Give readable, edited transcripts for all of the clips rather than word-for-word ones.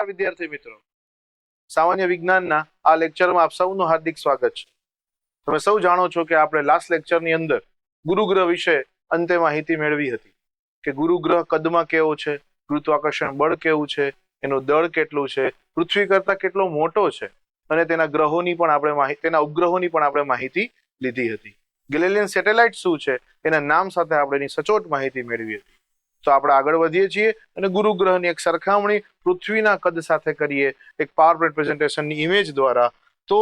નમસ્કાર વિદ્યાર્થી મિત્રો, સામાન્ય વિજ્ઞાનના આ લેક્ચરમાં આપ સૌનું હાર્દિક સ્વાગત છે। તમે સૌ જાણો છો કે આપણે લાસ્ટ લેક્ચરની અંદર ગુરુગ્રહ વિશે અંતે માહિતી મેળવી હતી કે ગુરુગ્રહ કદમાં કેવો છે, ગુરુત્વાકર્ષણ બળ કેવું છે, એનું દળ કેટલું છે, પૃથ્વી કરતા કેટલો મોટો છે અને તેના ગ્રહોની પણ આપણે તેના ઉપગ્રહોની પણ આપણે માહિતી લીધી હતી। ગેલિલિયન સેટેલાઇટ શું છે એના નામ સાથે આપણે એની સચોટ માહિતી મેળવી હતી। તો આપણે આગળ વધીએ છીએ અને ગુરુગ્રહની એક સરખામણી પૃથ્વીના કદ સાથે કરીએ એક પાવર પોઈન્ટ પ્રેઝન્ટેશનની ઇમેજ દ્વારા। તો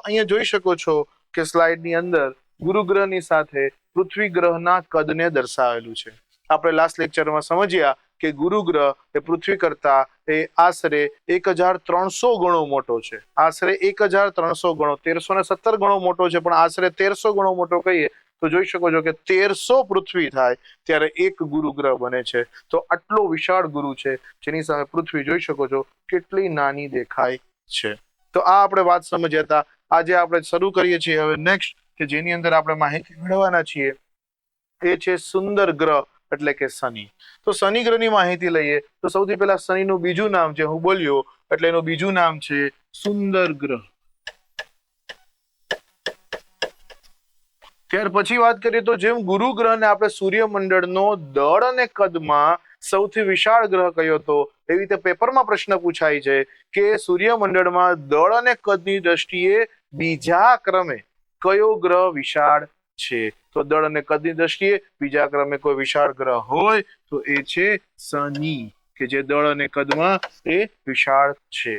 અહીંયા જોઈ શકો છો કે સ્લાઇડની અંદર ગુરુગ્રહની સાથે પૃથ્વી ગ્રહના કદને દર્શાવેલું છે। આપણે લાસ્ટ લેક્ચરમાં સમજ્યા કે ગુરુગ્રહ એ પૃથ્વી કરતા એ આશરે 1300 ગણો મોટો છે, આશરે 1300 ગણો, 1317 ગણો મોટો છે, પણ આશરે 1300 ગણો મોટો કહીએ તો જોઈ શકો છો કે 1300 પૃથ્વી થાય ત્યારે એક ગુરુગ્રહ બને છે। તો આટલો વિશાળ ગુરુ છે જેની સામે પૃથ્વી જોઈ શકો છો કેટલી નાની દેખાય છે। તો આ આપણે વાત સમજ્યા હતા। આજે આપણે શરૂ કરીએ છીએ હવે નેક્સ્ટ કે જેની અંદર આપણે માહિતી મેળવવાના છીએ એ છે સુંદર ગ્રહ એટલે કે શનિ। તો શનિ ગ્રહની માહિતી લઈએ તો સૌથી પહેલા શનિનું બીજું નામ છે, હું બોલ્યો એટલે એનું બીજું નામ છે સુંદર ગ્રહ। ત્યાર પછી વાત કરીએ તો જેમ ગુરુ ગ્રહને આપણે સૂર્યમંડળનો દળ અને કદમાં સૌથી વિશાળ ગ્રહ કયો હતો, એવી રીતે પેપરમાં પ્રશ્ન પૂછાય છે કે સૂર્યમંડળમાં દળ અને કદની દ્રષ્ટિએ બીજા ક્રમે કયો ગ્રહ વિશાળ છે? તો દળ અને કદની દ્રષ્ટિએ બીજા ક્રમે કોઈ વિશાળ ગ્રહ હોય તો એ છે શનિ, કે જે દળ અને કદમાં એ વિશાળ છે।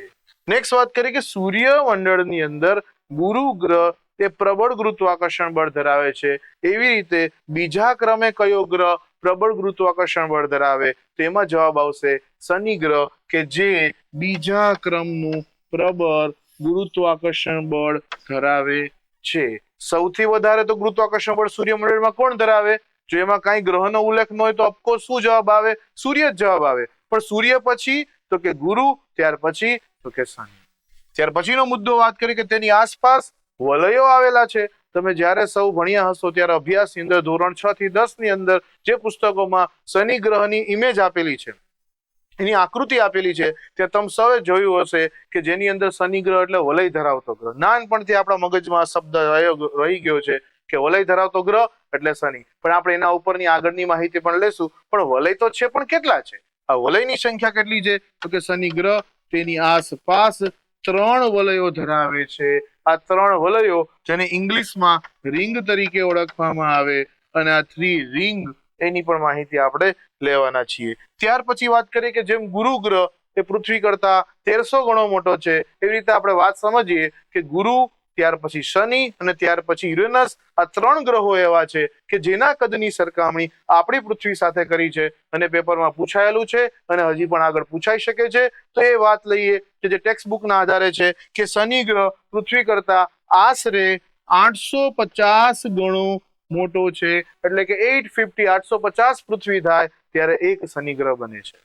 નેક્સ્ટ વાત કરીએ કે સૂર્યમંડળની અંદર ગુરુ ગ્રહ તે પ્રબળ ગુરુત્વાકર્ષણ બળ ધરાવે છે, એવી રીતે બીજા ક્રમે કયો ગ્રહ પ્રબળ ગુરુત્વાકર્ષણ બળ ધરાવે? તેમાં જવાબ આવશે શનિ ગ્રહ, કે જે બીજા ક્રમનું પ્રબળ ગુરુત્વાકર્ષણ બળ ધરાવે છે। સૌથી વધારે તો ગુરુત્વાકર્ષણ બળ સૂર્યમંડળમાં કોણ ધરાવે? જો એમાં કઈ ગ્રહનો ઉલ્લેખ ન હોય તો ઓફકોર્સ શું જવાબ આવે? સૂર્ય જ જવાબ આવે। પણ સૂર્ય પછી તો કે ગુરુ, ત્યાર પછી તો કે શનિ। ત્યાર પછીનો મુદ્દો વાત કરી કે તેની આસપાસ વલયો આવેલા છે। તમે જ્યારે સૌ ભણ્યા હશો ત્યારે અભ્યાસની અંદર ધોરણ 6 થી 10 ની અંદર જે પુસ્તકોમાં શનિ ગ્રહની ઇમેજ આપેલી છે, એની આકૃતિ આપેલી છે, ત્યાં તમે સૌએ જોયું હશે કે જેની અંદર શનિ ગ્રહ એટલે વલય ધરાવતો ગ્રહ। નાનપણથી આપણા મગજમાં આ શબ્દ રહી ગયો છે કે વલય ધરાવતો ગ્રહ એટલે શનિ, પણ આપણે એના ઉપરની આગળની માહિતી પણ લેશું। પણ વલય તો છે, પણ કેટલા છે? આ વલયની સંખ્યા કેટલી છે? તો કે શનિ ગ્રહ તેની આસપાસ 3 વલયો ધરાવે છે। આ 3 વલયો જેને ઇંગ્લિશમાં રિંગ તરીકે ઓળખવામાં આવે, અને આ 3 રિંગ એની પણ માહિતી આપણે લેવાના છીએ। ત્યાર પછી વાત કરીએ કે જેમ ગુરુ ગ્રહ એ પૃથ્વી કરતા 1300 ગણો મોટો છે, એવી રીતે આપણે વાત સમજીએ કે ગુરુ, ત્યાર પછી શનિ અને ત્યાર પછી યુરેનસ, આ 3 ગ્રહો એવા છે કે જેના કદની સરખામણી આપણી પૃથ્વી સાથે કરી છે અને પેપરમાં પૂછાયેલું છે અને હજી પણ આગળ પૂછાઈ શકે છે। તો એ વાત લઈએ કે જે ટેક્સ્ટ બુકના આધારે છે કે શનિ ગ્રહ પૃથ્વી કરતા આશરે 850 ગણો મોટો છે, એટલે કે 850 પૃથ્વી થાય ત્યારે એક શનિ ગ્રહ બને છે।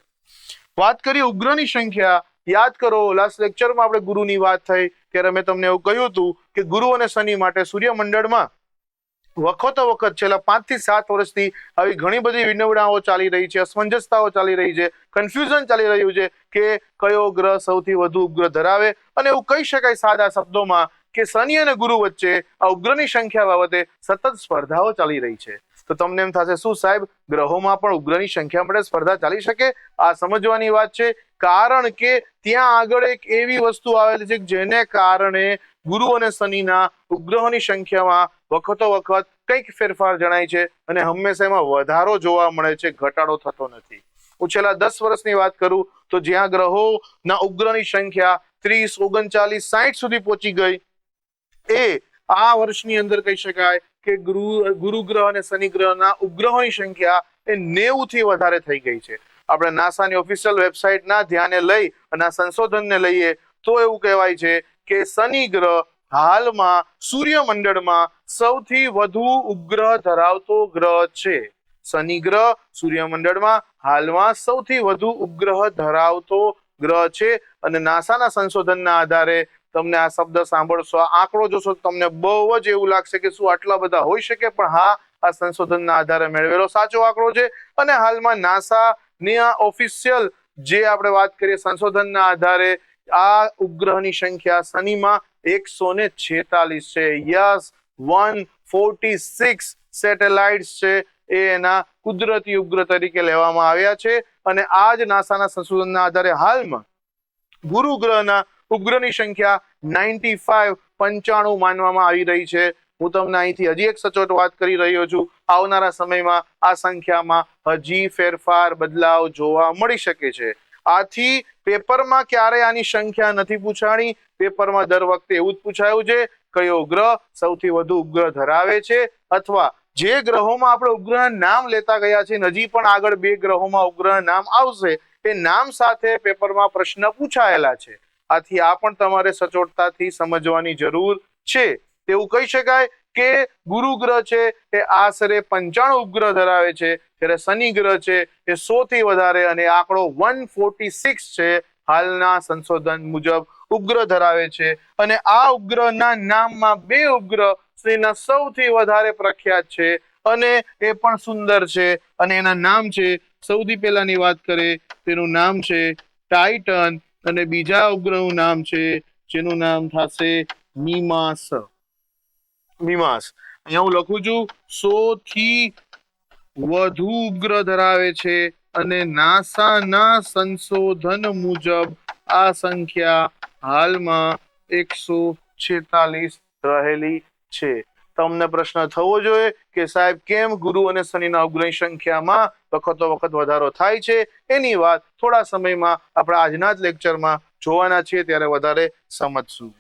વાત કરીએ ઉપગ્રહની સંખ્યા, યાદ કરો લાસ્ટ લેક્ચરમાં આપણે ગુરુની વાત થઈ ત્યારે મેં તમને એવું કહ્યું હતું કે ગુરુ અને શનિ માટે સૂર્યમંડળમાં વખતો વખત છેલ્લા 5 થી 7 વર્ષથી આવી ઘણી બધી વિનવડાઓ ચાલી રહી છે, અસમંજસતાઓ ચાલી રહી છે, કન્ફ્યુઝન ચાલી રહ્યું છે કે કયો ગ્રહ સૌથી વધુ ઉપગ્રહ ધરાવે। અને એવું કહી શકાય સાદા શબ્દોમાં કે શનિ અને ગુરુ વચ્ચે આ ઉપગ્રહની સંખ્યા બાબતે સતત સ્પર્ધાઓ ચાલી રહી છે। તો તમને એમ થશે શું સાહેબ ગ્રહોમાં પણ ઉપગ્રહની સંખ્યા માટે સ્પર્ધા ચાલી શકે? આ સમજવાની વાત છે, કારણ કે ત્યાં આગળ એક એવી વસ્તુ આવેલી છે જેને કારણે ગુરુ અને શનિના ઉપગ્રહોની સંખ્યામાં વખતો વખત કંઈક ફેરફાર જણાય છે અને હંમેશા એમાં વધારો જોવા મળે છે, ઘટાડો થતો નથી। હું છેલ્લા 10 વર્ષની વાત કરું તો જ્યાં ગ્રહોના ઉપગ્રહની સંખ્યા 30, 39, 60 સુધી પહોંચી ગઈ, એ આ વર્ષની અંદર કહી શકાય કે ગુરુ ગ્રહ અને શનિ ગ્રહના ઉપગ્રહોની સંખ્યા એ 90 થી વધારે થઈ ગઈ છે। આપણે નાસાની ઓફિશિયલ વેબસાઇટના ધ્યાને લઈ અને આ સંશોધનને લઈએ તો એવું કહેવાય છે કે શનિ ગ્રહ હાલમાં સૂર્યમંડળમાં સૌથી વધુ ઉપગ્રહ ધરાવતો ગ્રહ છે। શનિ ગ્રહ સૂર્યમંડળમાં હાલમાં સૌથી વધુ ઉપગ્રહ ધરાવતો ગ્રહ છે, અને નાસાના સંશોધનના આધારે તમને આ શબ્દ સાંભળશો, આ આંકડો જોશો તમને બહુ જ એવું લાગશે કે શું આટલા બધા હોઈ શકે, પણ હા, આ સંશોધનના આધારે મેળવેલો સાચો આંકડો છે। અને હાલમાં નાસાની આ ઓફિશિયલ જે આપણે વાત કરીએ સંશોધનના આધારે આ ઉપગ્રહની સંખ્યા શનિમાં 146 છે. યસ, 146 સેટેલાઇટ્સ છે એ એના કુદરતી ઉપગ્રહ તરીકે લેવામાં આવ્યા છે. અને આ જ નાસાના સંશોધનના આધારે હાલમાં ગુરુ ગ્રહના ઉપગ્રહની સંખ્યા 95 માનવામાં આવી રહી છે. હું તમને અહીંથી હજી એક સચોટ વાત કરી રહ્યો છું. આવનારા સમયમાં આ સંખ્યામાં હજી ફેરફાર, બદલાવ જોવા મળી શકે છે. આથી પેપરમાં ક્યારે આની સંખ્યા નથી પૂછાણી. પેપરમાં દર વખતે એવું જ પૂછાયું છે કયો ગ્રહ સૌથી વધુ ઉપગ્રહ ધરાવે છે, અથવા જે ગ્રહોમાં આપણે ઉપગ્રહ નામ લેતા ગયા છે, હજી પણ આગળ 2 ગ્રહોમાં ઉપગ્રહ નામ આવશે, એ નામ સાથે પેપરમાં પ્રશ્ન પૂછાયેલા છે. આથી આ પણ તમારે સચોટતાથી સમજવાની જરૂર છે. તેવું કહી શકાય કે ગુરુ ગ્રહ છે એ આશરે 95 ઉપગ્રહ ધરાવે છે, જ્યારે શનિ ગ્રહ છે એ 100 થી વધારે અને આંકડો 146 છે હાલના સંશોધન મુજબ ઉપગ્રહ ધરાવે છે. અને આ ઉપગ્રહના નામમાં 2 ઉપગ્રહ શ્રીના સૌથી વધારે પ્રખ્યાત છે અને એ પણ સુંદર છે. અને એના નામ છે, સૌથી પહેલાની વાત કરીએ તેનું નામ છે ટાઇટન, અને બીજા ઉપગ્રહનું નામ છે જેનું નામ થશે મિમાસ. અહીંયા હું લખું છું 100 થી વધુ ઉપગ્રહ ધરાવે છે અને નાસાના સંશોધન મુજબ આ સંખ્યા હાલમાં 146 રહેલી છે. તમને પ્રશ્ન થવો જોઈએ કે સાહેબ કેમ ગુરુ અને શનિના ઉપગ્રહની સંખ્યામાં વખત વધારો થાય છે. એની વાત થોડા સમયમાં આપણે આજના જ લેક્ચરમાં જોવાના છીએ, ત્યારે વધારે સમજશું.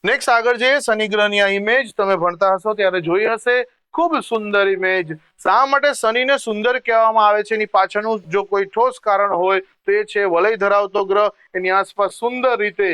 નેક્સ્ટ આગળ જઈએ. શનિ ગ્રહની આ ઇમેજ તમે ભણતા હશો ત્યારે જોઈ હશે. ખૂબ સુંદર ઇમેજ. શા માટે શનિને સુંદર કહેવામાં આવે છે એની પાછળનું જો કોઈ ઠોસ કારણ હોય તો એ છે વલય ધરાવતો ગ્રહ. એની આસપાસ સુંદર રીતે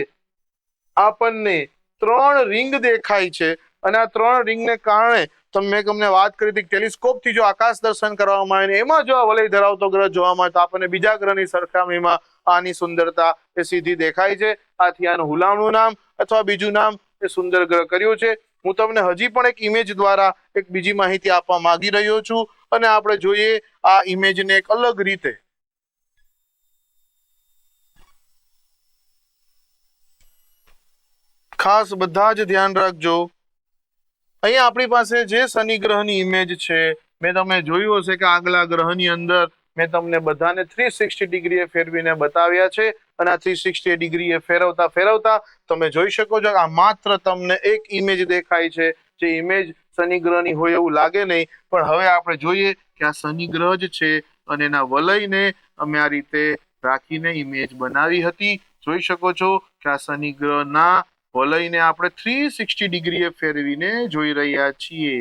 આપણને 3 રિંગ દેખાય છે અને આ 3 રિંગને કારણે મેં તમને વાત કરી હતી ટેલિસ્કોપથી જો આકાશ દર્શન કરવામાં આવે ને એમાં જો આ વલય ધરાવતો ગ્રહ જોવા મળે તો આપણને બીજા ગ્રહની સરખામણીમાં આની સુંદરતા એ સીધી દેખાય છે. આથી આનું હુલામણું નામ અથવા બીજું નામ એ સુંદર ગ્રહ કર્યું છે. હું તમને હજી પણ એક ઇમેજ દ્વારા એક બીજી માહિતી આપવા માંગી રહ્યો છું અને આપણે જોઈએ આ ઇમેજને એક અલગ રીતે. ખાસ બધા જ ધ્યાન રાખજો. અહીંયા આપણી પાસે જે શનિ ગ્રહની ઇમેજ છે, મેં તમે જોયું હશે કે આગલા ગ્રહની અંદર મેં તમને બધાને 360 ડિગ્રીએ ફેરવીને બતાવ્યા છે અને આ 360 ડિગ્રીએ ફેરવતા તમે જોઈ શકો છો કે આ માત્ર તમને એક ઇમેજ દેખાય છે. જે ઇમેજ શનિ ગ્રહની હોય એવું લાગે નહીં, પણ હવે આપણે જોઈએ કે આ શનિ ગ્રહ જ છે અને એના વલયને અમે આ રીતે રાખીને ઇમેજ બનાવી હતી. જોઈ શકો છો કે આ શનિ ગ્રહના વલયને આપણે 360 ડિગ્રીએ ફેરવીને જોઈ રહ્યા છીએ.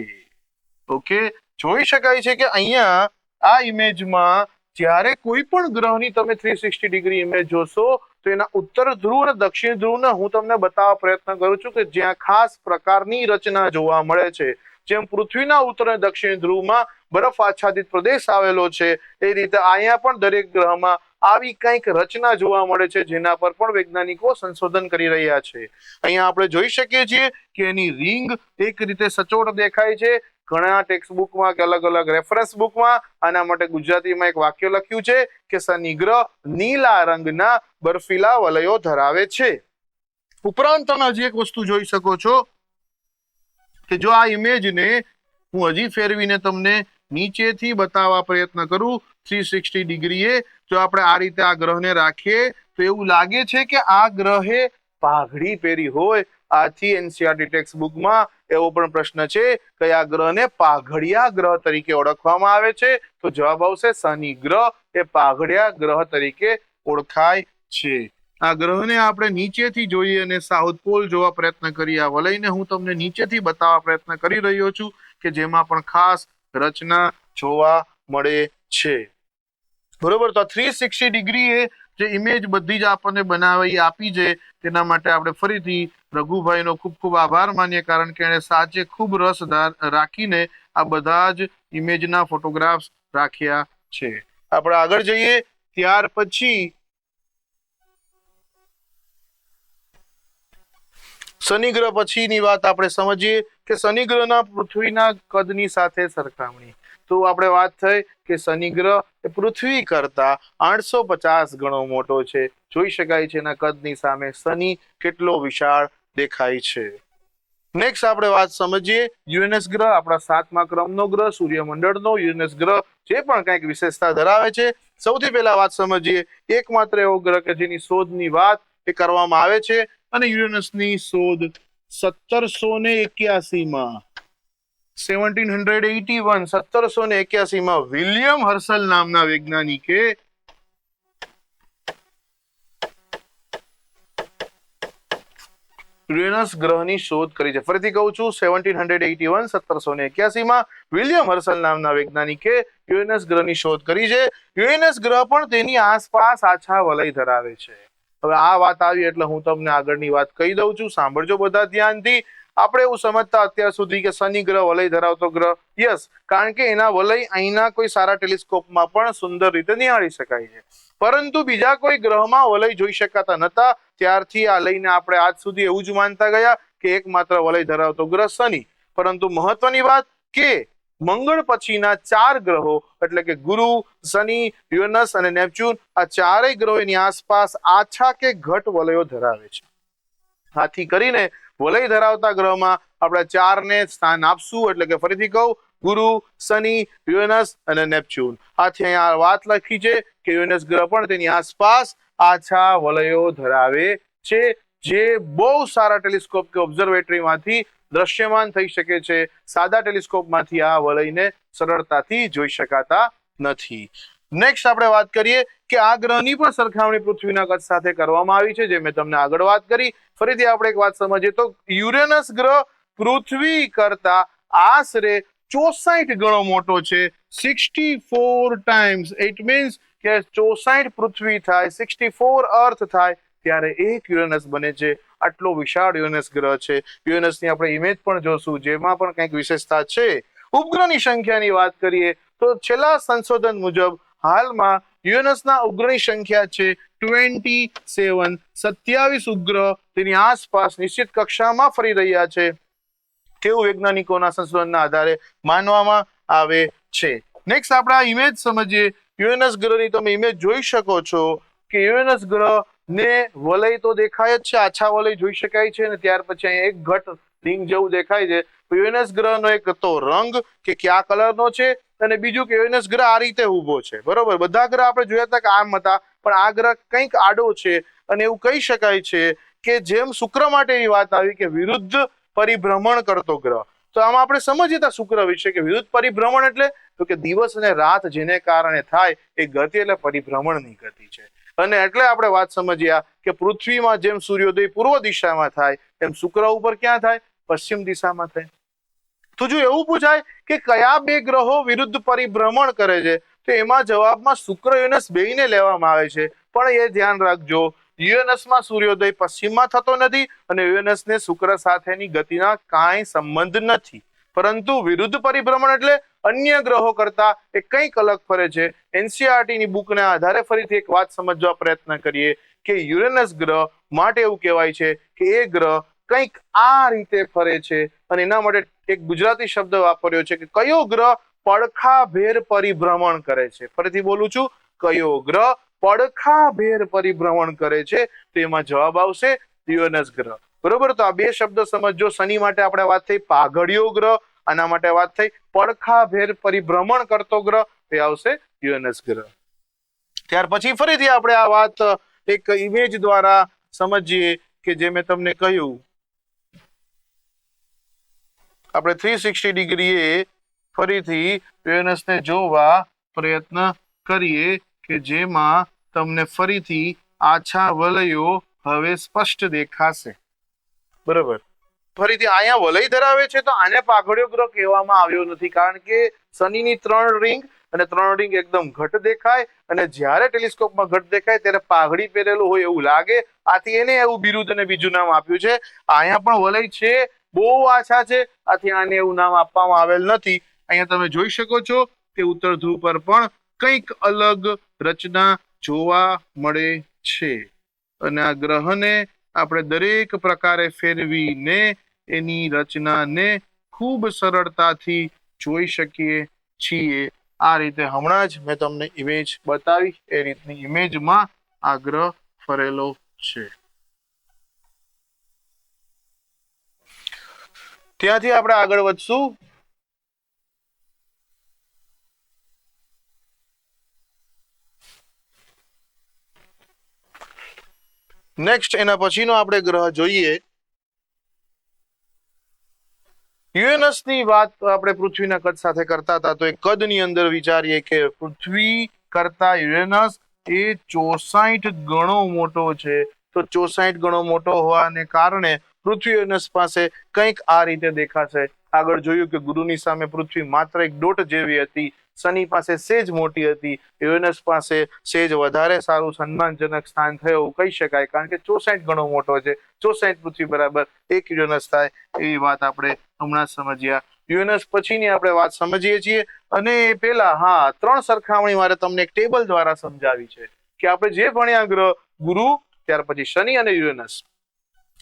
ઓકે, જોઈ શકાય છે કે અહીંયા આ ઇમેજમાં જ્યારે કોઈ પણ ગ્રહની તમે 360 ડિગ્રી ઇમેજ જોશો તો એના ઉત્તર ધ્રુવ અને દક્ષિણ ધ્રુવને હું તમને બતાવવા પ્રયત્ન કરું છું કે જ્યાં ખાસ પ્રકારની રચના જોવા મળે છે. જેમ પૃથ્વીના ઉત્તર અને દક્ષિણ ધ્રુવમાં બરફ આચ્છાદિત પ્રદેશ આવેલો છે, એ રીતે અહીંયા પણ દરેક ગ્રહમાં આવી કંઈક રચના જોવા મળે છે જેના પર પણ વૈજ્ઞાનિકો સંશોધન કરી રહ્યા છે. અહીંયા આપણે જોઈ શકીએ છીએ કે એની રિંગ એક રીતે સચોટ દેખાય છે. ઘણા ટેક્સ્ટ બુકમાં કે અલગ અલગ રેફરન્સ બુકમાં આના માટે ગુજરાતીમાં એક વાક્ય લખ્યું છે કે શનિ ગ્રહ નીલા રંગના બર્ફીલા વલયો ધરાવે છે. ઉપરાંત તમે હજી એક વસ્તુ જોઈ શકો છો કે જો આ ઇમેજને હું હજી ફેરવીને તમને નીચેથી બતાવવા પ્રયત્ન કરું 360 ડિગ્રીએ, જો આપણે આ રીતે આ ગ્રહને રાખીએ તો એવું લાગે છે કે આ ગ્રહે પાઘડી પહેરી હોય. આથી એનસીઈઆરટી ટેક્સ્ટ બુકમાં એવો પણ પ્રશ્ન છે કે આ ગ્રહને પાઘડિયા ગ્રહ તરીકે ઓળખવામાં આવે છે. તો જવાબ આવશે શનિ ગ્રહ એ પાઘડિયા ગ્રહ તરીકે ઓળખાય છે. આ ગ્રહને આપણે નીચેથી જોઈએ અને સાઉથ પોલ જોવા પ્રયત્ન કરીએ. આ વલયને હું તમને નીચેથી બતાવવા પ્રયત્ન કરી રહ્યો છું કે જેમાં પણ ખાસ રચના જોવા મળે છે. બરોબર, તો 360 ડિગ્રીએ જે ઇમેજ બધી જ આપણને બનાવી આપી છે તેના માટે આપણે ફરીથી રઘુભાઈનો ખૂબ ખૂબ આભાર માનીએ, કારણ કે એણે સાચે ખૂબ રસ રાખીને આ બધા જ ઇમેજના ફોટોગ્રાફ્સ રાખ્યા છે. આપણે આગળ જઈએ. ત્યાર પછી શનિ ગ્રહ પછીની વાત આપણે સમજીએ કે શનિ ગ્રહના પૃથ્વીના કદની સાથે સરખામણી. તો આપણે વાત થઈ કે શનિ ગ્રહ એ પૃથ્વી કરતા 850 ગણો મોટો છે. જોઈ શકાય છે એના કદની સામે શનિ કેટલો વિશાળ દેખાય છે. નેક્સ્ટ આપણે વાત સમજીએ યુરેનસ ગ્રહ, આપણા 7મા ક્રમનો ગ્રહ, સૂર્યમંડળનો યુરેનસ ગ્રહ જે પણ કંઈક વિશેષતા ધરાવે છે. સૌથી પહેલા વાત સમજીએ એકમાત્ર એવો ગ્રહ કે જેની શોધની વાત એ કરવામાં આવે છે અને યુરેનસની શોધ 1781માં 1781 વિલિયમ હર્શલ નામના વૈજ્ઞાનિકે યુરેનસ ગ્રહની શોધ કરી છે. ફરીથી કહું છું 1781 વિલિયમ હર્શલ નામના વૈજ્ઞાનિકે યુરેનસ ગ્રહની શોધ કરી છે. યુરેનસ ગ્રહ પણ તેની આસપાસ આછા વલય ધરાવે છે. હવે આ વાત આવી એટલે હું તમને આગળની વાત કહી દઉં છું, સાંભળજો બધા ધ્યાનથી. આપણે એવું સમજતા અત્યાર સુધી કે શનિ ગ્રહ વલય ધરાવતો ગ્રહ, યસ, કારણ કે એના વલય અહીંના કોઈ સારા ટેલિસ્કોપમાં પણ સુંદર રીતે નિહાળી શકાય છે, પરંતુ બીજા કોઈ ગ્રહમાં વલય જોઈ શકાતા નતા. ત્યારથી આ લઈને આપણે આજ સુધી એવું જ માનતા ગયા કે એકમાત્ર વલય ધરાવતો ગ્રહ શનિ. પરંતુ મહત્વની વાત કે મંગળ પછીના 4 ગ્રહો એટલે કે ગુરુ, શનિ, યુરેનસ અને નેપચ્યુન આ ચારેય ગ્રહો એની આસપાસ આછા કે ઘટ વલયો ધરાવે છે. આથી કરીને વલય ધરાવતા ગ્રહમાં આપણે 4ને સ્થાન આપશું, એટલે કે ફરીથી કહું, ગુરુ, શનિ, યુરેનસ અને નેપચ્યુન. આથી અહીંયા વાત લખી છે કે યુરેનસ ગ્રહ પણ તેની આસપાસ આછા વલયો ધરાવે છે, જે બહુ સારા ટેલિસ્કોપ કે ઓબ્ઝર્વેટરીમાંથી દ્રશ્યમાન થઈ શકે છે. સાદા ટેલિસ્કોપમાંથી આ વલયને સરળતાથી જોઈ શકાતા નથી. નેક્સ્ટ આપણે વાત કરીએ કે આ ગ્રહની પણ સરખામણી પૃથ્વીના કદ સાથે કરવામાં આવી છે, જે મેં તમને આગળ વાત કરી. ફરીથી આપણે એક વાત સમજીએ તો યુરેનસ ગ્રહ પૃથ્વી કરતા આશરે 64 ગણો મોટો છે. 64 ટાઈમ્સ, ઇટ મીન્સ કે 64 પૃથ્વી થાય, 64 અર્થ થાય ત્યારે એક યુરેનસ બને છે. આટલો વિશાળ યુરેનસ ગ્રહ છે. યુરેનસની આપણે ઇમેજ પણ જોશું, જેમાં પણ કંઈક વિશેષતા છે. ઉપગ્રહની સંખ્યાની વાત કરીએ તો છેલ્લા સંશોધન મુજબ હાલમાં યુરેનસના ઉપગ્રહની સંખ્યા છે 27. 27 ઉપગ્રહ તેની આસપાસ નિશ્ચિત કક્ષામાં ફરી રહ્યા છે તેવું વૈજ્ઞાનિકોના સંશોધનના આધારે માનવામાં આવે છે. નેક્સ્ટ આપણે આ ઇમેજ સમજીએ. યુરેનસ ગ્રહની તમે ઇમેજ જોઈ શકો છો કે યુરેનસ ગ્રહ ને વલય તો દેખાય જ છે, આછા વલય જોઈ શકાય છે, અને ત્યાર પછી અહીંયા એક ઘટ રિંગ જેવું દેખાય છે. યુરેનસ ગ્રહનો એક તો રંગ કે કયા કલરનો છે, અને બીજું કે યુરેનસ ગ્રહ આ રીતે ઊભો છે. બરોબર, બધા ગ્રહ આપણે જોયા હતા કે આમ હતા, પણ આ ગ્રહ કંઈક આડો છે, અને એવું કહી શકાય છે કે જેમ શુક્ર માટે એવી વાત આવી કે વિરુદ્ધ પરિભ્રમણ કરતો ગ્રહ. તો આમાં આપણે સમજીએ હતા શુક્ર વિશે કે વિરુદ્ધ પરિભ્રમણ એટલે તો કે દિવસ અને રાત જેને કારણે થાય એ ગતિ એટલે પરિભ્રમણની ગતિ છે. અને એટલે આપણે વાત સમજ્યા કે પૃથ્વીમાં જેમ સૂર્યોદય પૂર્વ દિશામાં થાય તેમ શુક્ર ઉપર ક્યાં થાય? પશ્ચિમ દિશામાં થાય. તો જો એવું પૂછાય કે કયા બે ગ્રહો વિરુદ્ધ પરિભ્રમણ કરે છે, તો એમાં જવાબમાં શુક્ર યુરેનસ બેયને લેવામાં આવે છે. પણ એ ધ્યાન રાખજો, યુરેનસમાં સૂર્યોદય પશ્ચિમમાં થતો નથી અને યુરેનસને શુક્ર સાથેની ગતિના કાંઈ સંબંધ નથી. પરંતુ વિરુદ્ધ પરિભ્રમણ એટલે અન્ય ગ્રહો કરતા એ કંઈક અલગ ફરે છે. એનસીઈઆરટી ની બુકના આધારે ફરીથી એક વાત સમજવા પ્રયત્ન કરીએ કે યુરેનસ ગ્રહ માટે એવું કહેવાય છે કે એ ગ્રહ કંઈક આ રીતે ફરે છે, અને એના માટે એક ગુજરાતી શબ્દ વાપર્યો છે કે કયો ગ્રહ પડખાભેર પરિભ્રમણ કરે છે. ફરીથી બોલું છું, કયો ગ્રહ પડખાભેર પરિભ્રમણ કરે છે? તો એમાં જવાબ આવશે યુરેનસ ગ્રહ. બરોબર, તો આ બે શબ્દ સમજો. શનિ માટે આપણે વાત થઈ પાઘડિયો ગ્રહ, આના માટે વાત થઈ પડખાભેર પરિભ્રમણ કરતો ગ્રહ, તે આવશે યુરેનસ ગ્રહ. ત્યાર પછી ફરીથી આપણે આ વાત એક ઇમેજ દ્વારા સમજીએ કે જે મેં તમને કહ્યું, આપણે 360 ડિગ્રીએ ફરીથી યુરેનસને જોવા પ્રયત્ન કરીએ કે જેમાં તમને ફરીથી આછા વલયો હવે સ્પષ્ટ દેખાશે. બરાબર, ફરીથી અહીંયા વલય ધરાવે છે તો આને પાઘડિયો ગ્રહ કહેવામાં આવ્યો નથી, કારણ કે શનિની 3 રિંગ અને 3 રિંગ એકદમ ઘટ દેખાય, અને જ્યારે ટેલિસ્કોપમાં ઘટ દેખાય ત્યારે પાઘડી પહેરેલું હોય એવું લાગે. આથી એને એવું બિરુદ અને બીજું નામ આપ્યું છે. અહીંયા પણ વલય છે, બહુ આછા છે, આથી આને એવું નામ આપવામાં આવેલ નથી. અહીંયા તમે જોઈ શકો છો કે ઉત્તર ધ્રુવ પર પણ કંઈક અલગ રચના જોવા મળે છે, અને આ ગ્રહને આપણે દરેક પ્રકારે ફેરવીને એની રચનાને ખૂબ સરળતાથી જોઈ શકીએ છીએ। આ રીતે હમણાં જ મેં તમને ઇમેજ બતાવી એ રીતની ઇમેજમાં આ ગ્રહ ફરેલો છે. ત્યાંથી આપણે આગળ વધશું. નેક્સ્ટ એના પછીનો આપણે ગ્રહ જોઈએ. યુરેનસ ની વાત આપણે પૃથ્વીના કદ સાથે કરતા હતા, તો એ કદની અંદર વિચારીએ કે પૃથ્વી કરતા યુરેનસ એ 64 ગણો મોટો છે. તો 64 ગણો મોટો હોવાને કારણે પૃથ્વી યુરેનસ પાસે કંઈક આ રીતે દેખાશે. આગળ જોયું કે ગુરુની સામે પૃથ્વી માત્ર એક ડોટ જેવી હતી, શનિ પાસે સેજ મોટી હતી, યુરેનસ પાસે સેજ વધારે સારું સન્માનજનક સ્થાન થયું એવું કહી શકાય, કારણ કે 64 ગણો મોટો છે. 64 પૃથ્વી બરાબર 1 યુરેનસ થાય, એવી વાત આપણે હમણાં સમજ્યા. યુરેનસ પછીની આપણે વાત સમજીએ છીએ. અને એ પહેલા 3 સરખામણી મારે તમને એક ટેબલ દ્વારા સમજાવી છે કે આપણે જે ભણ્યા ગ્રહ ગુરુ, ત્યાર પછી શનિ અને યુરેનસ,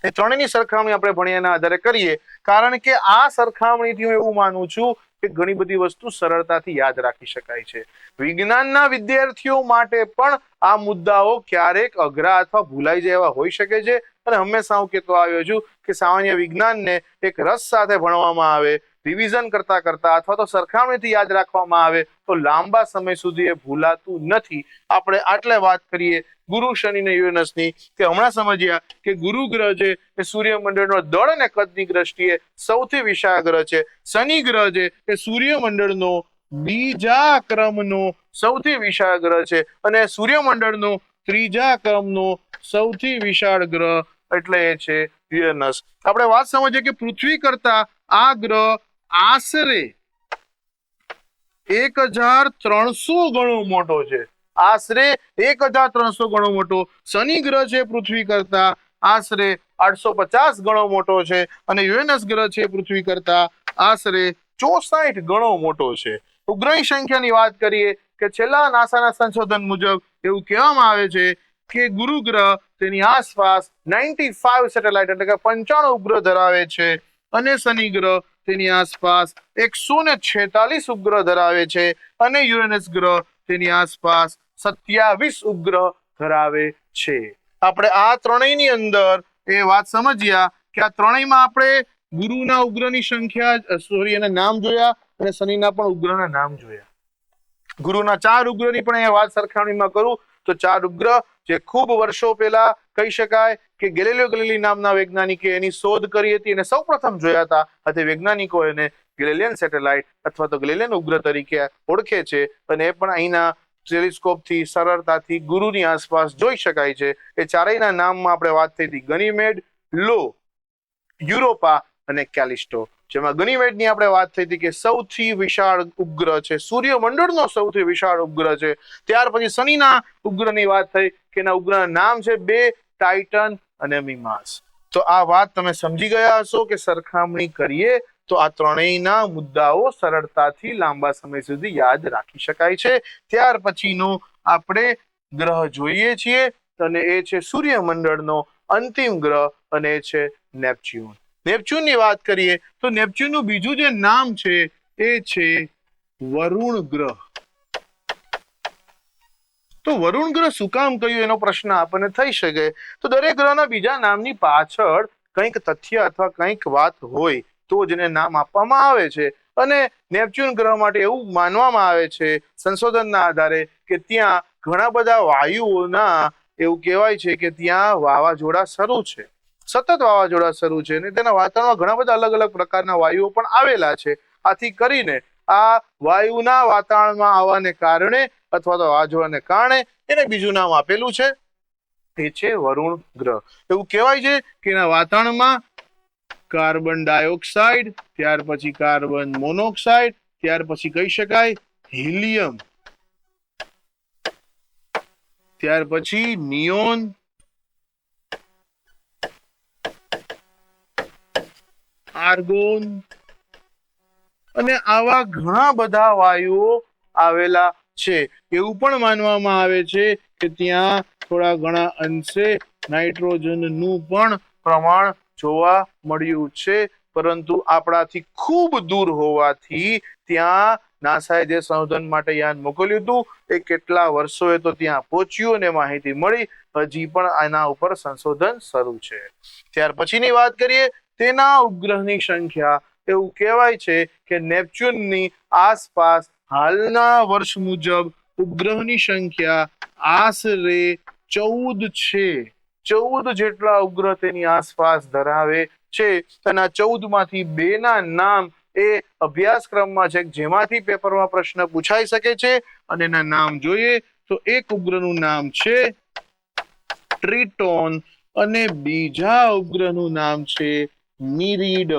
એ ત્રણેયની સરખામણી આપણે ભણ્યાના આધારે કરીએ, કારણ કે આ સરખામણીથી હું એવું માનું છું કે ઘણી બધી વસ્તુ સરળતાથી યાદ રાખી શકાય છે. વિજ્ઞાનના વિદ્યાર્થીઓ માટે પણ આ મુદ્દાઓ ક્યારેક અઘરા અથવા ભૂલાઈ જાય એવા હોઈ શકે છે. અને હંમેશા હું કહેતો આવ્યો છું કે સામાન્ય વિજ્ઞાનને એક રસ સાથે ભણવામાં આવે, રિવિઝન કરતા કરતા અથવા તો સરખામણીથી યાદ રાખવામાં આવે તો લાંબા સમય સુધી એ ભૂલાતું નથી. આપણે આટલે વાત કરીએ ગુરુ, શનિ ને યુરેનસની, કે હમણાં સમજ્યા કે ગુરુ ગ્રહ છે એ સૂર્યમંડળનો દળ અને કદની દ્રષ્ટિએ સૌથી વિશાળ ગ્રહ છે. શનિ ગ્રહ છે એ સૂર્યમંડળનો બીજા ક્રમનો સૌથી વિશાળ ગ્રહ છે, અને સૂર્યમંડળનો ત્રીજા ક્રમનો સૌથી વિશાળ ગ્રહ એટલે એ છે યુરેનસ. આપણે વાત સમજીએ કે પૃથ્વી કરતા આ ગ્રહ આશરે 1300 ગણો મોટો છે. આશરે 1300 ગણો મોટો. શનિ ગ્રહ છે પૃથ્વી કરતા આશરે 850 ગણો મોટો છે, અને યુરેનસ ગ્રહ છે પૃથ્વી કરતા આશરે 64 ગણો મોટો છે. ઉપગ્રહ સંખ્યાની વાત કરીએ કે છેલ્લા નાસાના સંશોધન મુજબ એવું કહેવામાં આવે છે કે ગુરુ ગ્રહ તેની આસપાસ 95 સેટેલાઇટ એટલે કે 95 ઉપગ્રહ ધરાવે છે, અને શનિ ગ્રહ તેની આસપાસ 146 ઉપગ્રહ ધરાવે છે, અને યુરેનસ ગ્રહ તેની આસપાસ 27 ઉપગ્રહ ધરાવે છે. આપણે આ ત્રણેયની અંદર એ વાત સમજ્યા કે આ ત્રણેયમાં આપણે ગુરુના ઉપગ્રહની સંખ્યા એના નામ જોયા, અને શનિના પણ ઉપગ્રહના નામ જોયા. ગુરુના 4 ઉપગ્રહની પણ અહીંયા વાત સરખામણીમાં કરું તો 4 ઉપગ્રહ જે ખૂબ વર્ષો પહેલા કહી શકાય કે ગેલિલિયો ગેલિલી નામના વૈજ્ઞાનિકે એની શોધ કરી હતી અને સૌપ્રથમ જોયા હતા. અને વૈજ્ઞાનિકો એને ગેલિલિયન સેટેલાઇટ અથવા તો ગેલિલિયન ઉપગ્રહ તરીકે ઓળખે છે, અને એ પણ અહીંના ટેલિસ્કોપથી સરળતાથી ગુરુની આસપાસ જોઈ શકાય છે. એ ચારેયના નામમાં આપણે વાત થઈ હતી ગનીમેડ, લો, યુરોપા અને કેલિસ્ટો. જેમાં ગનીમેડની આપણે વાત થઈ હતી કે સૌથી વિશાળ ઉપગ્રહ છે, સૂર્યમંડળનો સૌથી વિશાળ ઉપગ્રહ છે. ત્યાર પછી શનિના ઉપગ્રહની વાત થઈ કે એના ઉપગ્રહના નામ છે 2, ટાઇટન અને મિમાસ. તો આ વાત તમે સમજી ગયા હશો કે સરખામણી કરીએ તો આ ત્રણેયના મુદ્દાઓ સરળતાથી લાંબા સમય સુધી યાદ રાખી શકાય છે. ત્યાર પછીનો આપણે ગ્રહ જોઈએ છીએ, અને એ છે સૂર્યમંડળનો અંતિમ ગ્રહ, અને એ છે નેપચ્યુન. નેપચ્યુનની વાત કરીએ તો નેપચ્યુનનું બીજું જે નામ છે એ છે વરુણ ગ્રહ. તો વરુણ ગ્રહ શું કામ કહ્યું એનો પ્રશ્ન આપણને થઈ શકે. તો દરેક ગ્રહના બીજા નામની પાછળ કંઈક તથ્ય અથવા કંઈક વાત હોય તો જ એને નામ આપવામાં આવે છે. અને નેપચ્યુન ગ્રહ માટે એવું માનવામાં આવે છે સંશોધનના આધારે કે ત્યાં ઘણા બધા વાયુઓના, એવું કહેવાય છે કે ત્યાં વાવાઝોડા શરૂ છે, સતત વાવાઝોડા શરૂ છે, અને તેના વાતાવરણમાં ઘણા બધા અલગ અલગ પ્રકારના વાયુઓ પણ આવેલા છે. આથી કરીને આ વાયુના વાતાવરણમાં આવવાને કારણે અથવા તો વાવાઝોડાને કારણે એને બીજું નામ આપેલું છે, એ છે વરુણ ગ્રહ. એવું કહેવાય છે કે એના વાતાવરણમાં કાર્બન ડાયોક્સાઇડ, ત્યાર પછી કાર્બન મોનોક્સાઇડ, ત્યાર પછી કહી શકાય હિલિયમ, ત્યાર પછી નિયોન, આર્ગોન, અને આવા ઘણા બધા વાયુઓ આવેલા છે. એવું પણ માનવામાં આવે છે કે ત્યાં થોડા ઘણા અંશે નાઇટ્રોજનનું પણ પ્રમાણ જોવા મળ્યું છે, પરંતુ આપણાથી ખૂબ દૂર હોવાથી ત્યાં નાસાએ જે સંશોધન માટે યાન મોકલ્યું હતું એ કેટલા વર્ષોએ તો ત્યાં પહોંચ્યું અને માહિતી મળી. હજી પણ આના ઉપર સંશોધન શરૂ છે. ત્યાર પછીની વાત કરીએ તેના ઉપગ્રહની સંખ્યા. એવું કહેવાય છે કે નેપચ્યુનની આસપાસ હાલના વર્ષ મુજબ ઉપગ્રહની સંખ્યા આશરે 14 છે. 14 જેટલા ઉપગ્રહ તેની આસપાસ ધરાવે છે. તેના 14 માંથી 2 ના નામ એ અભ્યાસક્રમમાં છે, જેમાંથી પેપરમાં પ્રશ્ન પૂછાઈ શકે છે. અને એના નામ જોઈએ તો એક ઉપગ્રહનું નામ છે ટ્રિટોન અને બીજા ઉપગ્રહનું નામ છે નિરીડ.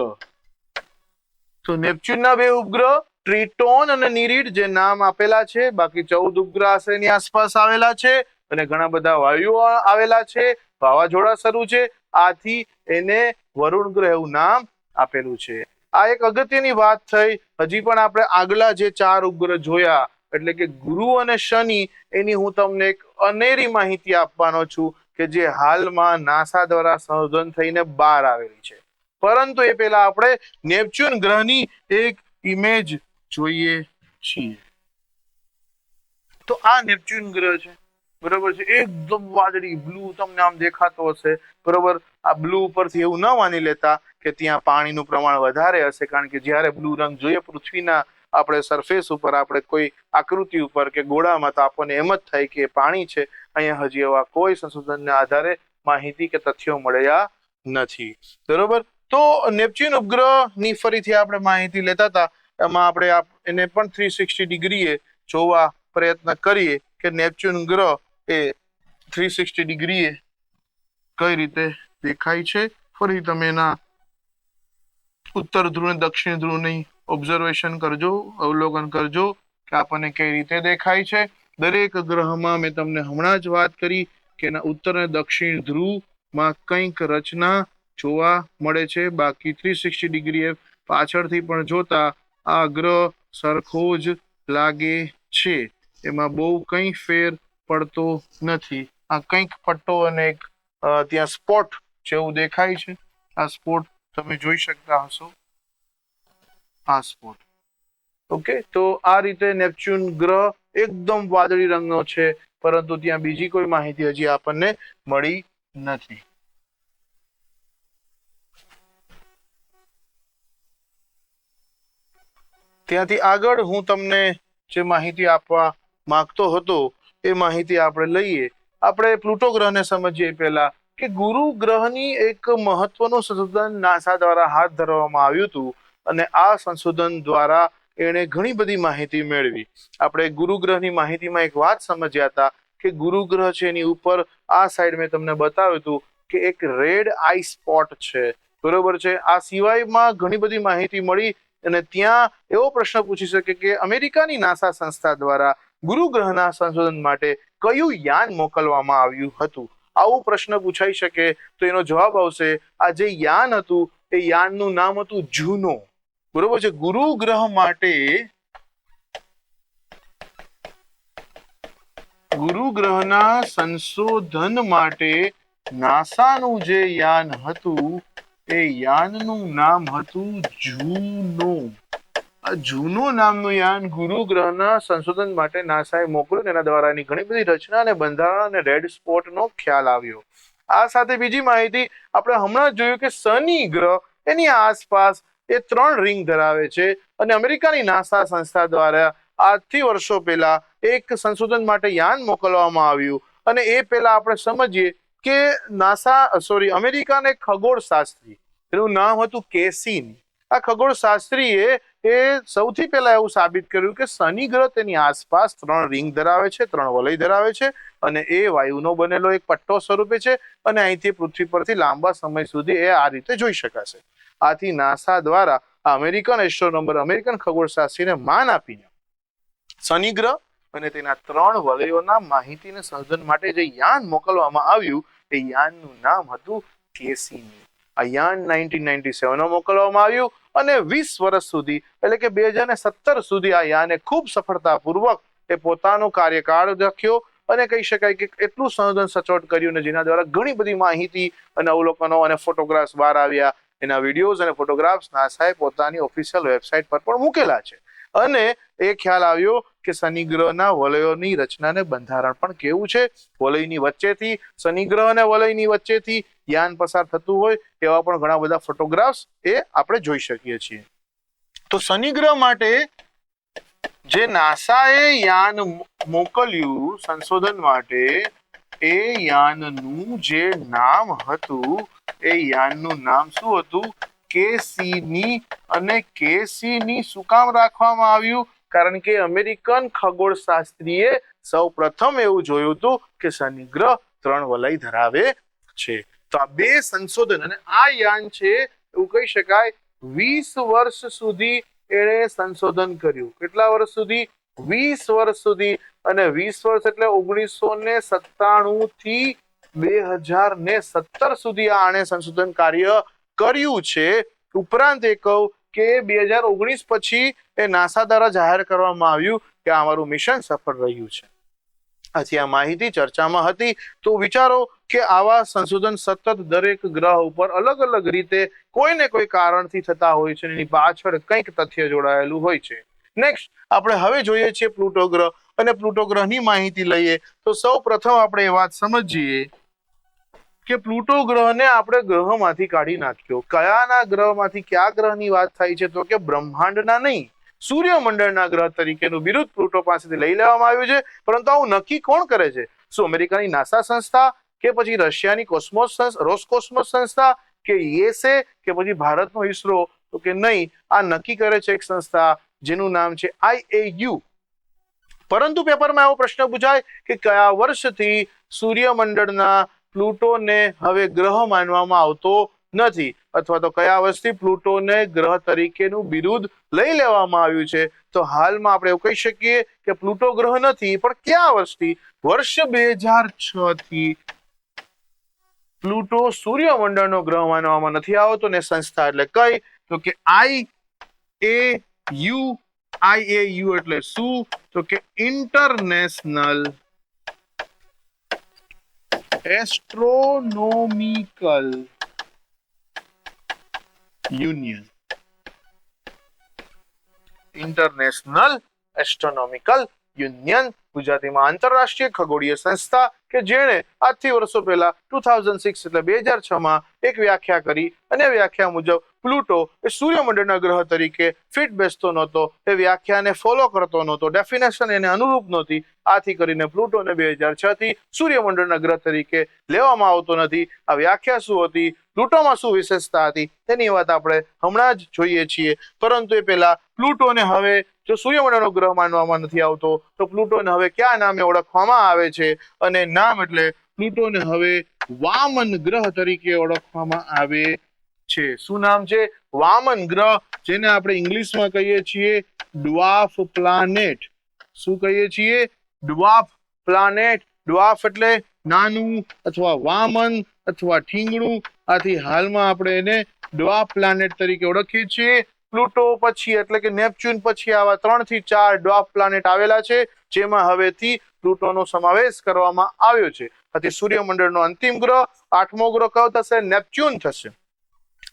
તો નેપચ્યુનના 2 ઉપગ્રહ ટ્રિટોન અને નિરીડ જે નામ આપેલા છે. બાકી 14 ઉપગ્રહ આશરેની આસપાસ આવેલા છે અને ઘણા બધા વાયુઓ આવેલા છે. વાવાઝોડા શરૂ છે, આથી એને વરુણ ગ્રહ એવું નામ આપેલું છે. આ એક અગત્યની વાત થઈ. હજી પણ આપણે આગલા જે 4 ઉપગ્રહ જોયા એટલે કે ગુરુ અને શનિ, એની હું તમને એક અનેરી માહિતી આપવાનો છું કે જે હાલમાં નાસા દ્વારા સંશોધન થઈને બહાર આવેલી છે. પરંતુ એ પહેલા આપણે નેપચ્યુન ગ્રહની એક ઇમેજ જોઈએ છીએ. તો આ નેપચ્યુન ગ્રહ છે, બરોબર છે. એકદમ વાદળી બ્લુ તમને આમ દેખાતો હશે, બરોબર. આ બ્લુ ઉપરથી એવું ન માની લેતા કે ત્યાં પાણીનું પ્રમાણ વધારે હશે, કારણ કે જ્યારે બ્લુ રંગ જોઈએ પૃથ્વીના આપણે સરફેસ ઉપર, આપણે કોઈ આકૃતિ ઉપર કે ગોળામાં, તો આપણને એમ જ થાય કે પાણી છે. અહીંયા હજી એવા કોઈ સંશોધનના આધારે માહિતી કે તથ્યો મળ્યા નથી, બરોબર. તો નેપચ્યુન ઉપગ્રહની ફરીથી આપણે માહિતી લેતા હતા, એમાં આપણે એને પણ 360 ડિગ્રીએ જોવા પ્રયત્ન કરીએ કે નેપચ્યુન ગ્રહ એ 360 ડિગ્રીએ કઈ રીતે દેખાય છે. ફરી તમે એના ઉત્તર ધ્રુવ અને દક્ષિણ ધ્રુવની ઓબ્ઝર્વેશન કરજો, અવલોકન કરજો કે આપણને કઈ રીતે દેખાય છે. દરેક ગ્રહમાં મેં તમને હમણાં જ વાત કરી કે એના ઉત્તર અને દક્ષિણ ધ્રુવમાં કંઈક રચના જોવા મળે છે. બાકી 360 ડિગ્રીએ પાછળથી પણ જોતા આ ગ્રહ સરખો જ લાગે છે. એમાં બહુ કંઈ ફેર પડતો નથી. આ કંઈક પટ્ટો અને એક ત્યાં સ્પોટ જેવું દેખાય છે. આ સ્પોટ તમે જોઈ શકતા હશો, આ સ્પોટ. ઓકે, તો આ રીતે નેપચ્યુન ગ્રહ એકદમ વાદળી રંગનો છે, પરંતુ ત્યાં બીજી કોઈ માહિતી હજી આપણને મળી નથી. ત્યાંથી આગળ હું તમને જે માહિતી આપવા માંગતો હતો એ માહિતી આપણે લઈએ. આપણે પ્લુટો ગ્રહને સમજીએ પહેલા કે ગુરુ ગ્રહની એક મહત્વનું સંશોધન નાસા દ્વારા હાથ ધરવામાં આવ્યું હતું અને આ સંશોધન દ્વારા એણે ઘણી બધી માહિતી મેળવી. આપણે ગુરુ ગ્રહની માહિતીમાં એક વાત સમજ્યા હતા કે ગુરુ ગ્રહ છે એની ઉપર આ સાઈડ મેં તમને બતાવ્યું હતું કે એક રેડ આઈ સ્પોટ છે, બરોબર છે. આ સિવાયમાં ઘણી બધી માહિતી મળી અને ત્યાં એવો પ્રશ્ન પૂછી શકે કે અમેરિકાની નાસા સંસ્થા દ્વારા ગુરુ ગ્રહના સંશોધન માટે કયું યાન મોકલવામાં આવ્યું હતું. આવો પ્રશ્ન પૂછાઈ શકે તો એનો જવાબ આવશે આ જે યાન હતું એ યાનનું નામ હતું જૂનો, બરોબર છે. ગુરુ ગ્રહ માટે ગુરુ ગ્રહના સંશોધન માટે નાસાનું જે યાન હતું એ યાનનું નામ હતું જૂનો. આ જૂનો નામનું યાન ગુરુ ગ્રહના સંશોધન માટે નાસાએ મોકલ્યું. એના દ્વારા એની ઘણી બધી રચના અને બંધારણ અને રેડ સ્પોટનો ખ્યાલ આવ્યો. આ સાથે બીજી માહિતી આપણે હમણાં જોયું કે શનિ ગ્રહ એની આસપાસ એ 3 રિંગ ધરાવે છે અને અમેરિકાની નાસા સંસ્થા દ્વારા આજથી વર્ષો પહેલા એક સંશોધન માટે યાન મોકલવામાં આવ્યું. અને એ પહેલા આપણે સમજીએ કે અમેરિકાના એક ખગોળશાસ્ત્રી, એનું નામ હતું કેસીન. આ ખગોળશાસ્ત્રીએ સૌથી પહેલા એવું સાબિત કર્યું કે શનિ ગ્રહ તેની આસપાસ 3 રિંગ ધરાવે છે, 3 વલય ધરાવે છે અને એ વાયુનો બનેલો એક પટ્ટો સ્વરૂપે છે અને અહીંથી પૃથ્વી પરથી લાંબા સમય સુધી એ આ રીતે જોઈ શકાશે. આથી નાસા દ્વારા અમેરિકન એસ્ટ્રોનોમર, અમેરિકન ખગોળશાસ્ત્રીને માન આપીને શનિ ગ્રહ અને તેના 3 વલયોના માહિતીને સંશોધન માટે જે યાન મોકલવામાં આવ્યું એ યાનનું નામ હતું કેસીની. આ યાન 1997 મોકલવામાં આવ્યું અને 20 વર્ષ સુધી એટલે કે 2017 સુધી આ યાને ખૂબ સફળતાપૂર્વક એ પોતાનો કાર્યકાળ રાખ્યો અને કહી શકાય કે એટલું સંશોધન સચોટ કર્યું ને જેના દ્વારા ઘણી બધી માહિતી અને અવલોકનો અને ફોટોગ્રાફ્સ બહાર આવ્યા. એના વિડીયોઝ અને ફોટોગ્રાફ્સ નાસાએ પોતાની ઓફિશિયલ વેબસાઇટ પર પણ મૂકેલા છે. અને એ ખ્યાલ આવ્યો કે શનિ ગ્રહના વલયોની રચનાને બંધારણ પણ કેવું છે, વલયની વચ્ચેથી શનિ ગ્રહ અને વલયની વચ્ચેથી યાન પસાર થતું હોય એવા પણ ઘણા બધા ફોટોગ્રાફ્સ એ આપણે જોઈ શકીએ છીએ. તો શનિ ગ્રહ માટે જે નાસાએ યાન મોકલ્યું સંશોધન માટે, એ યાનનું જે નામ હતું, એ યાનનું નામ શું હતું? KC-ની. અને KC-ની શું કામ રાખવામાં આવ્યું? કારણ કે અમેરિકન ખગોળશાસ્ત્રીએ સૌ પ્રથમ એવું જોયું હતું કે શનિ ગ્રહ 3 વલય ધરાવે છે. તો આ બે સંશોધન, અને આ યાન છે એવું કહી શકાય 20 વર્ષ સુધી એણે સંશોધન કર્યું. કેટલા વર્ષ સુધી? 20 વર્ષ સુધી. અને 20 વર્ષ એટલે 1997 થી 2017 સુધી આણે સંશોધન કાર્ય કર્યું છે. ઉપરાંત એ કહું કે 2019 પછી એ નાસા દ્વારા જાહેર કરવામાં આવ્યું કે અમારું મિશન સફળ રહ્યું છે. આથી આ માહિતી ચર્ચામાં હતી. તો વિચારો કે આવા સંશોધન સતત દરેક ગ્રહ ઉપર અલગ અલગ રીતે કોઈ ને કોઈ કારણથી થતા હોય છે, એની પાછળ કંઈક તથ્ય જોડાયેલું હોય છે. નેક્સ્ટ આપણે હવે જોઈએ છીએ પ્લુટો ગ્રહ, અને પ્લુટો ગ્રહની માહિતી લઈએ. તો સૌ પ્રથમ આપણે એ વાત સમજીએ કે પ્લુટો ગ્રહને આપણે ગ્રહમાંથી કાઢી નાખ્યો. કયાના ગ્રહમાંથી? કયા ગ્રહની વાત થાય છે? તો કે બ્રહ્માંડના નહીં, સૂર્યમંડળના ગ્રહ તરીકેનું બિરુદ પ્લુટો પાસેથી લઈ લેવામાં આવ્યું છે. પરંતુ આવું નક્કી કોણ કરે છે? શું અમેરિકાની નાસા સંસ્થા, કે પછી રશિયાની રોસકોસ્મોસ સંસ્થા, કે ESA, કે પછી ભારતનો ઈસરો? તો કે નહીં, આ નક્કી કરે છે એક સંસ્થા જેનું નામ છે IAU. પરંતુ પેપરમાં એવો પ્રશ્ન પૂછાય કે કયા વર્ષથી સૂર્યમંડળના પ્લુટોને હવે ગ્રહ માનવામાં આવતો નથી, અથવા તો કયા વર્ષથી પ્લુટોને ગ્રહ તરીકેનું બિરુદ લઈ લેવામાં આવ્યું છે? તો હાલમાં આપણે એવું કહી શકીએ કે પ્લુટો ગ્રહ નથી, પણ કયા વર્ષથી? વર્ષ 2006 થી પ્લુટો સૂર્યમંડળનો ગ્રહ માનવામાં નથી આવતો. ને સંસ્થા એટલે કઈ? તો કે IAU. IAU એટલે શું? તો કે international astronomical union. International astronomical union, ગુજરાતીમાં આંતરરાષ્ટ્રીય ખગોળીય સંસ્થા, કે જેણે આજથી વર્ષો પહેલા 2006 એટલે 2006 એક વ્યાખ્યા કરી, અને વ્યાખ્યા મુજબ પ્લુટો એ સૂર્યમંડળના ગ્રહ તરીકે ફિટ બેસતો નહોતો, એ વ્યાખ્યાને ફોલો કરતો નહોતો, ડેફિનેશન એને અનુરૂપ નહોતી. આથી કરીને પ્લુટોને 2006 થી સૂર્યમંડળના ગ્રહ તરીકે લેવામાં આવતો નથી. આ વ્યાખ્યા શું હતી, પ્લુટોમાં શું વિશેષતા હતી, તેની વાત આપણે હમણાં જ જોઈએ છીએ. પરંતુ એ પહેલા પ્લુટોને હવે જો સૂર્યમંડળનો ગ્રહ માનવામાં નથી આવતો, તો પ્લુટોને હવે કયા નામે ઓળખવામાં આવે છે? અને નામ એટલે પ્લુટોને હવે વામન ગ્રહ તરીકે ઓળખવામાં આવે છે. શું નામ છે? વામન ગ્રહ, જેને આપણે ઇંગ્લિશમાં કહીએ છીએ ડ્વાર્ફ પ્લાનેટ. શું કહીએ છીએ? Dwarf planet. ડ્વાર્ફ એટલે નાનું, અથવા વામન, અથવા ઠીંગણું. આથી હાલમાં આપણે એને ડ્વાર્ફ પ્લાનેટ તરીકે ઓળખીએ છીએ. પ્લુટો પછી એટલે કે નેપચ્યુન પછી આવા 3 થી 4 ડ્વાર્ફ પ્લાનેટ આવેલા છે, જેમાં હવેથી પ્લુટોનો સમાવેશ કરવામાં આવ્યો છે. આથી સૂર્યમંડળનો અંતિમ ગ્રહ 8મો ગ્રહ કયો થશે? નેપચ્યુન થશે.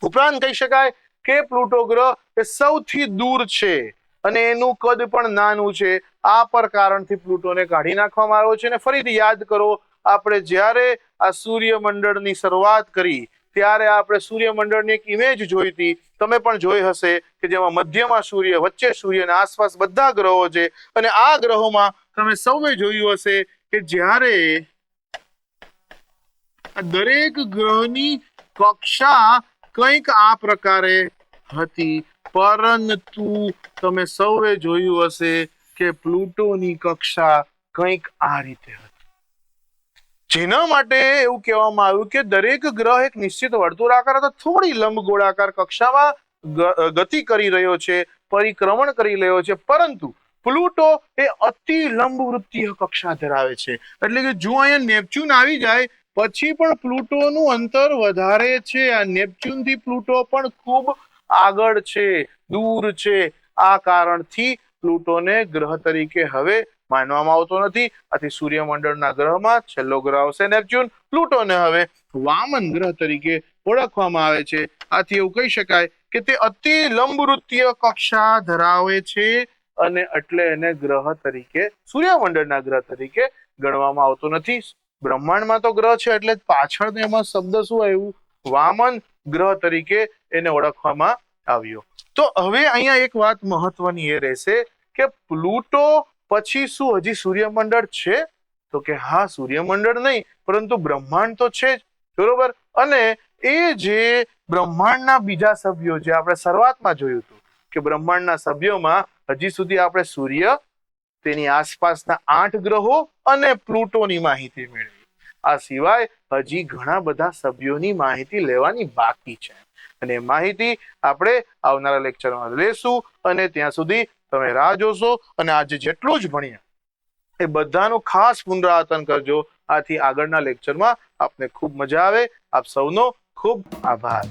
ઉપરાંત કહી શકાય કે પ્લુટો ગ્રહ એ સૌથી દૂર છે, અને એનું કદ પણ નાનું છે. આ પર કારણથી પ્લુટોને કાઢી નાખવામાં આવ્યો છે. અને ફરીથી યાદ કરો, આપણે જ્યારે આ સૂર્યમંડળની શરૂઆત કરી ત્યારે આપણે સૂર્યમંડળની એક ઇમેજ જોઈ હતી, તમે પણ જોઈ હશે, કે જેમાં મધ્યમાં સૂર્ય, વચ્ચે સૂર્ય અને આસપાસ બધા ગ્રહો છે. અને આ ગ્રહોમાં તમે સૌએ જોયું હશે કે જ્યારે દરેક ગ્રહની કક્ષા કંઈક આ પ્રકારે હતી, પરંતુ તમે સૌએ જોયું હશે કે પ્લુટોની કક્ષા કંઈક આ રીતે હતી. જેના માટે એવું કહેવામાં આવ્યું કે દરેક ગ્રહ એક નિશ્ચિત વર્તુળાકાર અથવા થોડી લંબગોળાકાર કક્ષામાં ગતિ કરી રહ્યો છે, પરિક્રમણ કરી રહ્યો છે. પરંતુ પ્લુટો એ અતિ લંબવૃત્તીય કક્ષા ધરાવે છે. એટલે કે જો અહીંયા નેપચ્યુન આવી જાય પછી પણ પ્લુટોનું અંતર વધારે છે. આ નેપચ્યુન થી પ્લુટો પણ ખૂબ આગળ છે, દૂર છે. આ કારણથી પ્લુટોને ગ્રહ તરીકે હવે માનવામાં આવતો નથી. આથી સૂર્યમંડળના ગ્રહમાં છેલ્લો ગ્રહ આવશે નેપચ્યુન. પ્લુટોને હવે વામન ગ્રહ તરીકે ઓળખવામાં આવે છે. આથી એવું કહી શકાય કે તે અતિ લંબવૃત્તીય કક્ષા ધરાવે છે, અને એટલે એને ગ્રહ તરીકે સૂર્યમંડળના ગ્રહ તરીકે ગણવામાં આવતો નથી. બ્રહ્માંડમાં તો ગ્રહ છે એટલે પાછળ એમાં શબ્દ શું આવ્યું? વામન ગ્રહ તરીકે એને ઓળખવામાં આવ્યો. તો હવે અહીંયા એક વાત મહત્વની એ રહેશે કે પ્લુટો પછી શું હજી સૂર્યમંડળ છે? તો કે હા, સૂર્યમંડળ નહીં પરંતુ બ્રહ્માંડ તો છે જ, બરોબર. અને એ જે બ્રહ્માંડના બીજા સભ્યો જે આપણે શરૂઆતમાં જોયું હતું કે બ્રહ્માંડના સભ્યોમાં હજી સુધી આપણે સૂર્ય, તેની આસપાસના 8 ગ્રહો અને પ્લુટોની માહિતી મેળવી. આ સિવાય હજી ઘણા બધા સભ્યોની માહિતી લેવાની બાકી છે અને માહિતી આપણે આવનારા લેક્ચરમાં લેશું. અને ત્યાં સુધી તમે રાહ જોશો અને આજે જેટલું જ ભણ્યા એ બધાનું ખાસ પુનરાવર્તન કરજો. આથી આગળના લેક્ચરમાં આપને ખૂબ મજા આવે. આપ સૌનો ખૂબ આભાર.